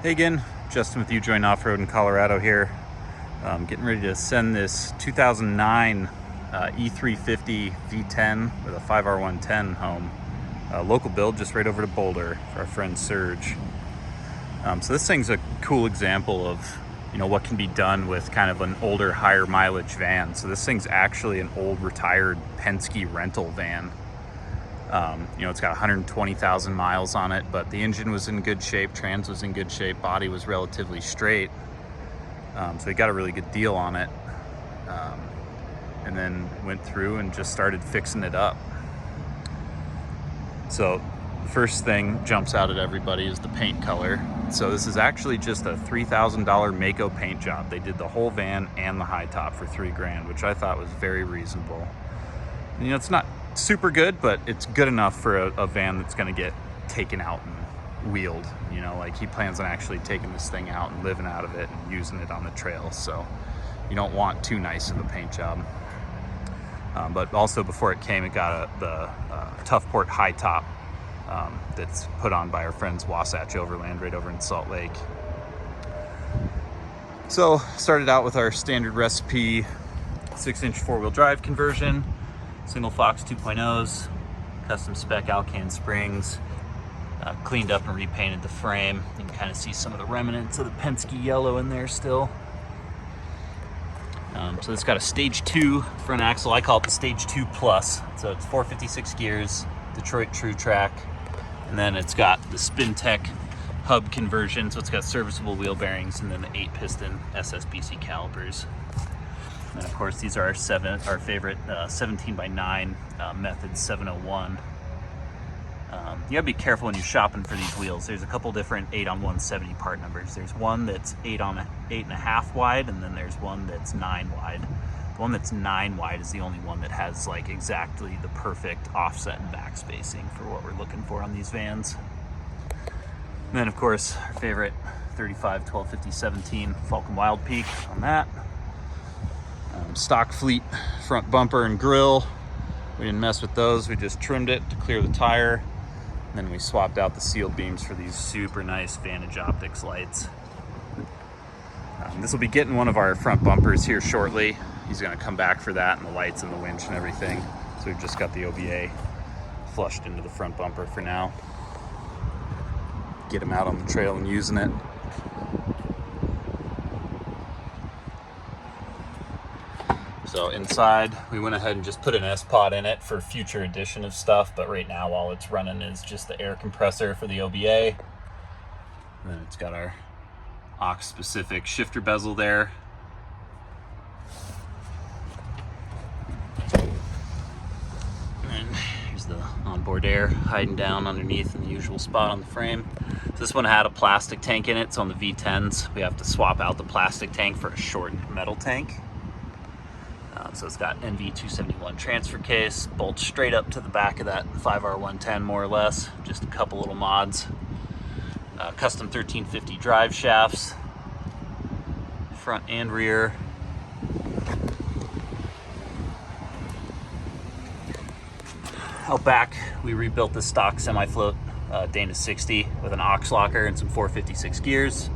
Hey again, Justin with U-Join Off-Road in Colorado here. Getting ready to send this 2009 E350 v10 with a 5R110 home. Local build just right over to Boulder for our friend Serge. So this thing's a cool example of what can be done with kind of an older, higher mileage van. So this thing's actually an old retired Penske rental van. It's got 120,000 miles on it, but the engine was in good shape, trans was in good shape, body was relatively straight. So we got a really good deal on it. And then went through and just started fixing it up. So the first thing jumps out at everybody is the paint color. So this is actually just a $3,000 Mako paint job. They did the whole van and the high top for $3,000, which I thought was very reasonable. It's not super good, but it's good enough for a van that's going to get taken out and wheeled. Like he plans on actually taking this thing out and living out of it and using it on the trail. So you don't want too nice of a paint job. But also before it came, it got the Tough Port high top that's put on by our friends Wasatch Overland right over in Salt Lake. So started out with our standard recipe 6-inch four-wheel drive conversion, single Fox 2.0s, custom spec Alcan springs, cleaned up and repainted the frame. You can kind of see some of the remnants of the Penske yellow in there still. So it's got a stage 2 front axle. I call it the stage 2 plus. So it's 456 gears, Detroit True Track, and then it's got the SpinTech hub conversion. So it's got serviceable wheel bearings and then the 8-piston SSBC calipers. And of course, these are our favorite 17x9 method 701. You gotta be careful when you're shopping for these wheels. There's a couple different 8-on-170 part numbers. There's one that's 8.5 wide, and then there's one that's 9 wide. The one that's 9 wide is the only one that has like exactly the perfect offset and back spacing for what we're looking for on these vans. And then of course, our favorite 35 1250 17 Falcon Wild Peak on that. Stock Fleet front bumper and grille. We didn't mess with those. We just trimmed it to clear the tire. And then we swapped out the sealed beams for these super nice Vantage Optics lights. This will be getting one of our front bumpers here shortly. He's gonna come back for that, and the lights and the winch and everything. So we've just got the OBA flushed into the front bumper for now. Get him out on the trail and using it. So inside, we went ahead and just put an S-Pod in it for future addition of stuff, but right now all it's running is just the air compressor for the OBA. And then it's got our aux-specific shifter bezel there. And here's the onboard air hiding down underneath in the usual spot on the frame. So this one had a plastic tank in it, so on the V10s, we have to swap out the plastic tank for a shortened metal tank. So it's got NV271 transfer case, bolts straight up to the back of that 5R110 more or less, just a couple little mods. Custom 1350 drive shafts, front and rear. Out back, we rebuilt the stock semi-float Dana 60 with an aux locker and some 456 gears.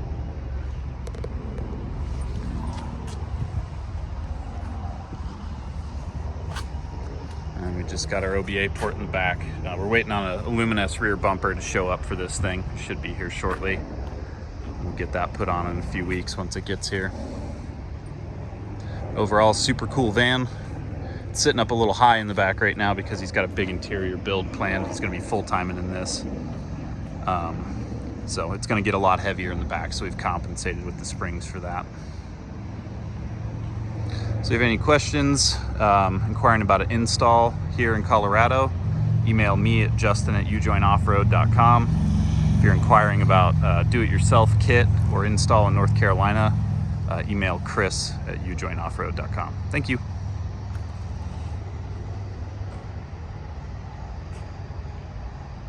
And we just got our OBA port in the back. We're waiting on a Luminous rear bumper to show up for this thing. Should be here shortly. We'll get that put on in a few weeks once it gets here. Overall, super cool van. It's sitting up a little high in the back right now because he's got a big interior build planned. He's gonna be full-timing in this. So it's gonna get a lot heavier in the back, so we've compensated with the springs for that. So if you have any questions, inquiring about an install here in Colorado, email me at justin@ujoinoffroad.com. If you're inquiring about do-it-yourself kit or install in North Carolina, email chris@ujoinoffroad.com. Thank you.